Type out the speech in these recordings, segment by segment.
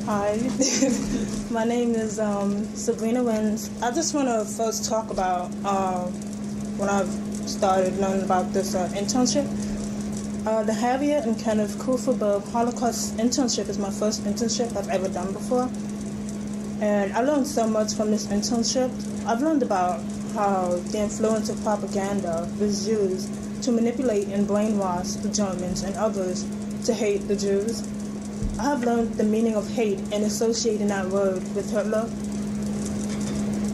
Hi, my name is Sabrina, and I just want to first talk about when I've started learning about this internship. The Harriet and Kenneth Kufelberg Holocaust internship is my first internship I've ever done before, and I learned so much from this internship. I've learned about how the influence of propaganda was used to manipulate and brainwash the Germans and others to hate the Jews. I have learned the meaning of hate and associating that word with Hitler.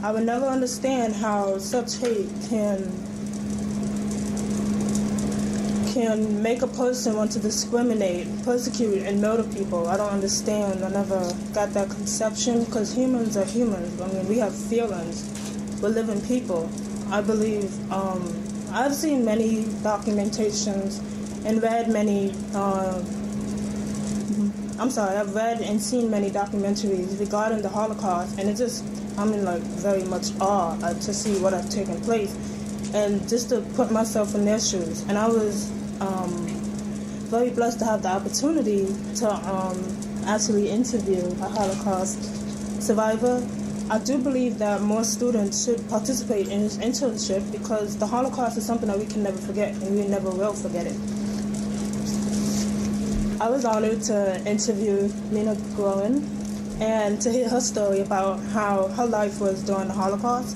I would never understand how such hate can make a person want to discriminate, persecute, and murder people. I don't understand. I never got that conception because humans are humans. I mean, we have feelings. We're living people. I believe I've seen many documentations and read many I've read and seen many documentaries regarding the Holocaust, and I'm in very much awe to see what had taken place, and just to put myself in their shoes. And I was very blessed to have the opportunity to actually interview a Holocaust survivor. I do believe that more students should participate in this internship because the Holocaust is something that we can never forget, and we never will forget it. I was honored to interview Lena Goren and to hear her story about how her life was during the Holocaust.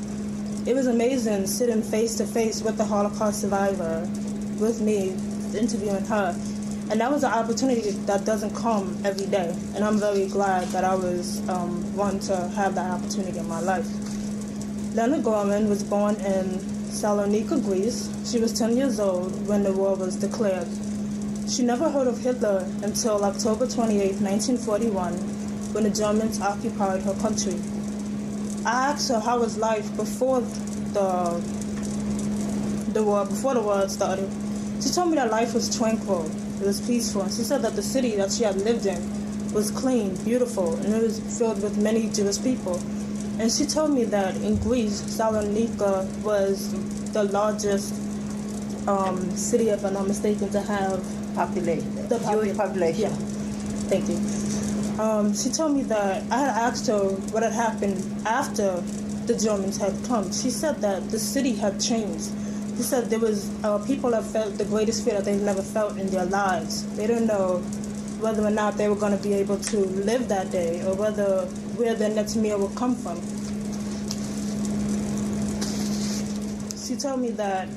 It was amazing sitting face to face with the Holocaust survivor, with me, interviewing her. And that was an opportunity that doesn't come every day. And I'm very glad that I was one to have that opportunity in my life. Lena Goren was born in Salonika, Greece. She was 10 years old when the war was declared. She never heard of Hitler until October 28, 1941, when the Germans occupied her country. I asked her how was life before the war had started. She told me that life was tranquil, it was peaceful, and she said that the city that she had lived in was clean, beautiful, and it was filled with many Jewish people. And she told me that in Greece, Salonika was the largest city, if I'm not mistaken, to have Jewish population. Yeah, thank you. She told me that I had asked her what had happened after the Germans had come. She said that the city had changed. She said there was people that felt the greatest fear that they've never felt in their lives. They didn't know whether or not they were going to be able to live that day or where their next meal would come from. She told me that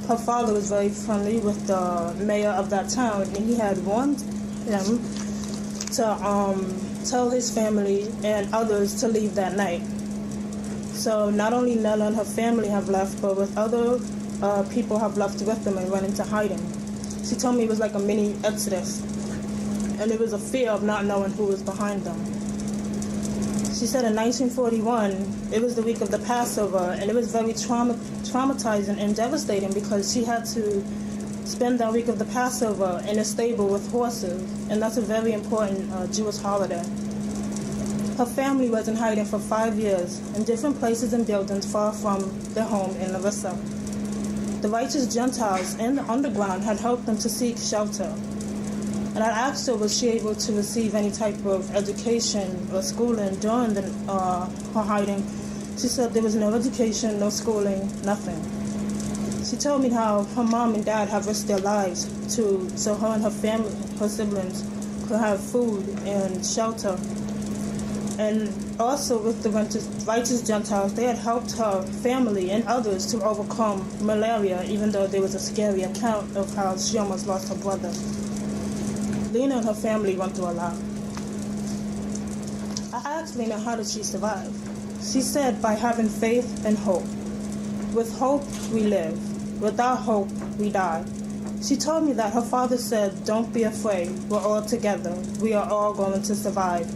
her father was very friendly with the mayor of that town, and he had warned him to tell his family and others to leave that night. So not only Nella and her family have left, but with other people have left with them and run into hiding. She told me it was like a mini exodus, and it was a fear of not knowing who was behind them. She said in 1941, it was the week of the Passover, and it was very traumatizing and devastating because she had to spend that week of the Passover in a stable with horses, and that's a very important Jewish holiday. Her family was in hiding for 5 years in different places and buildings far from their home in Larissa. The righteous Gentiles in the underground had helped them to seek shelter. And I asked her, was she able to receive any type of education or schooling during her hiding? She said there was no education, no schooling, nothing. She told me how her mom and dad have risked their lives so her and her family, her siblings, could have food and shelter. And also with the righteous Gentiles, they had helped her family and others to overcome malaria, even though there was a scary account of how she almost lost her brother. Lena and her family went through a lot. I asked Lena how did she survive. She said by having faith and hope. With hope, we live. Without hope, we die. She told me that her father said, don't be afraid, we're all together. We are all going to survive.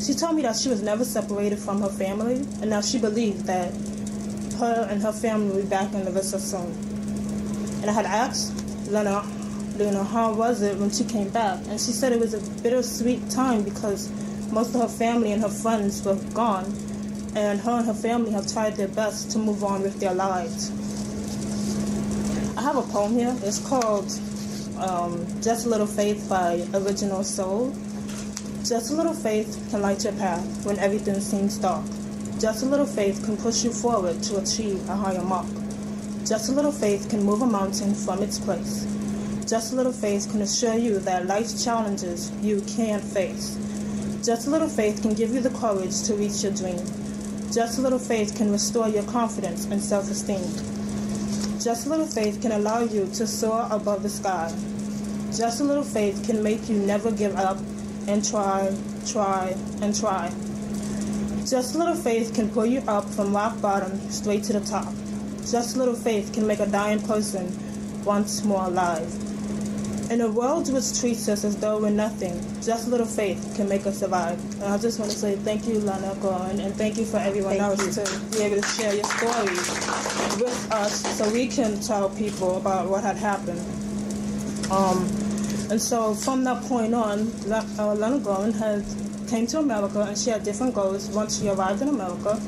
She told me that she was never separated from her family, and now she believed that her and her family would be back in Larissa soon. And I had asked Lena, how was it when she came back? And she said it was a bittersweet time because most of her family and her friends were gone, and her family have tried their best to move on with their lives. I have a poem here. It's called Just a Little Faith by Original Soul. Just a little faith can light your path when everything seems dark. Just a little faith can push you forward to achieve a higher mark. Just a little faith can move a mountain from its place. Just a little faith can assure you that life's challenges you can face. Just a little faith can give you the courage to reach your dream. Just a little faith can restore your confidence and self-esteem. Just a little faith can allow you to soar above the sky. Just a little faith can make you never give up and try, and try. Just a little faith can pull you up from rock bottom straight to the top. Just a little faith can make a dying person once more alive. In a world which treats us as though we're nothing, just a little faith can make us survive. And I just want to say thank you, Lena, Goren, and thank you for everyone else to be able to share your stories with us so we can tell people about what had happened. And so from that point on, Lena Goren came to America, and she had different goals once she arrived in America.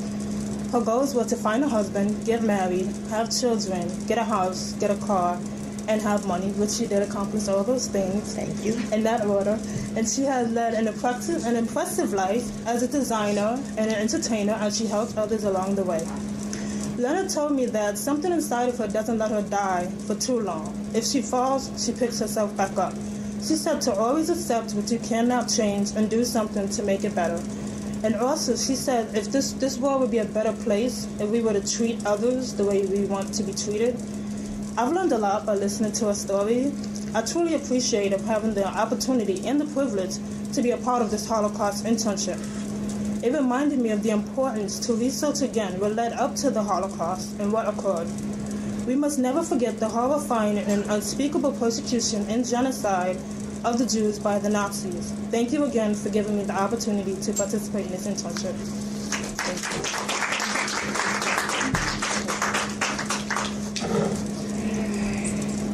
Her goals were to find a husband, get married, have children, get a house, get a car, and have money, which she did accomplish all those things. Thank you. In that order. And she has led an impressive life as a designer and an entertainer, and she helped others along the way. Lena told me that something inside of her doesn't let her die for too long. If she falls, she picks herself back up. She said to always accept what you cannot change and do something to make it better. And also, she said if this world would be a better place if we were to treat others the way we want to be treated. I've learned a lot by listening to her story. I truly appreciate having the opportunity and the privilege to be a part of this Holocaust internship. It reminded me of the importance to research again what led up to the Holocaust and what occurred. We must never forget the horrifying and unspeakable persecution and genocide of the Jews by the Nazis. Thank you again for giving me the opportunity to participate in this internship. Thank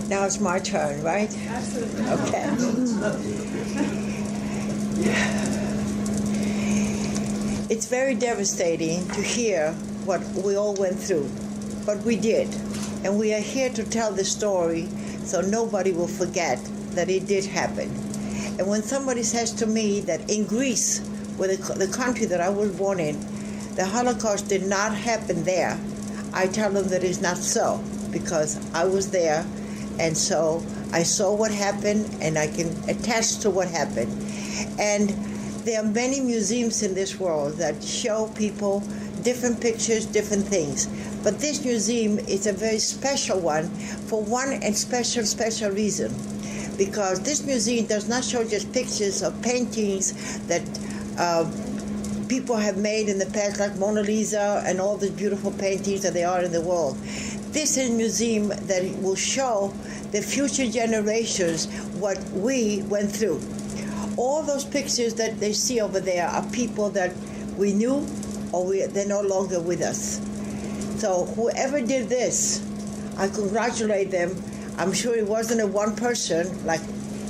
you. Now it's my turn, right? Absolutely. Okay. It's very devastating to hear what we all went through, but we did. And we are here to tell the story so nobody will forget that it did happen. And when somebody says to me that in Greece, where the country that I was born in, the Holocaust did not happen there, I tell them that it's not so, because I was there. And so I saw what happened, and I can attest to what happened. And there are many museums in this world that show people different pictures, different things. But this museum is a very special one for one and special reason. Because this museum does not show just pictures of paintings that people have made in the past, like Mona Lisa and all the beautiful paintings that there are in the world. This is a museum that will show the future generations what we went through. All those pictures that they see over there are people that we knew or they're no longer with us. So whoever did this, I congratulate them. I'm sure it wasn't a one person like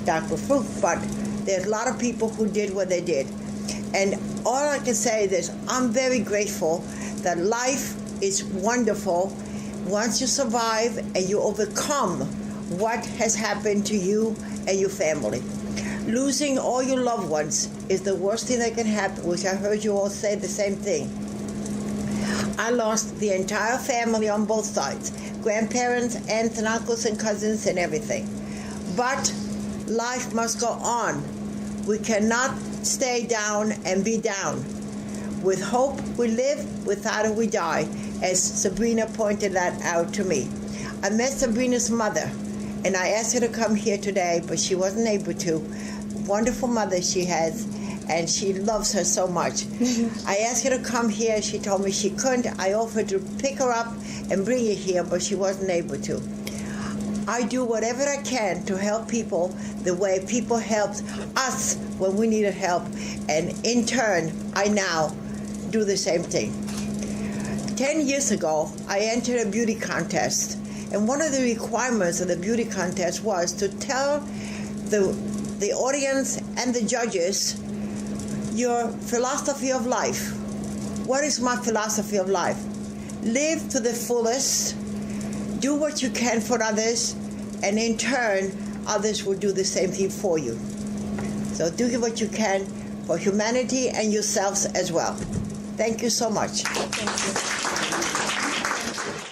Dr. Fruch, but there's a lot of people who did what they did. And all I can say is this, I'm very grateful that life is wonderful once you survive and you overcome what has happened to you and your family. Losing all your loved ones is the worst thing that can happen, which I heard you all say the same thing. I lost the entire family on both sides, grandparents, aunts and uncles and cousins and everything. But life must go on. We cannot stay down and be down. With hope we live, without it we die, as Sabrina pointed that out to me. I met Sabrina's mother, and I asked her to come here today, but she wasn't able to. Wonderful mother she has, and she loves her so much. I asked her to come here. She told me she couldn't. I offered to pick her up and bring her here, but she wasn't able to. I do whatever I can to help people the way people helped us when we needed help, and in turn, I now do the same thing. 10 years ago, I entered a beauty contest, and one of the requirements of the beauty contest was to tell the audience and the judges your philosophy of life. What is my philosophy of life? Live to the fullest, do what you can for others, and in turn, others will do the same thing for you. So do what you can, for humanity and yourselves as well. Thank you so much. Thank you.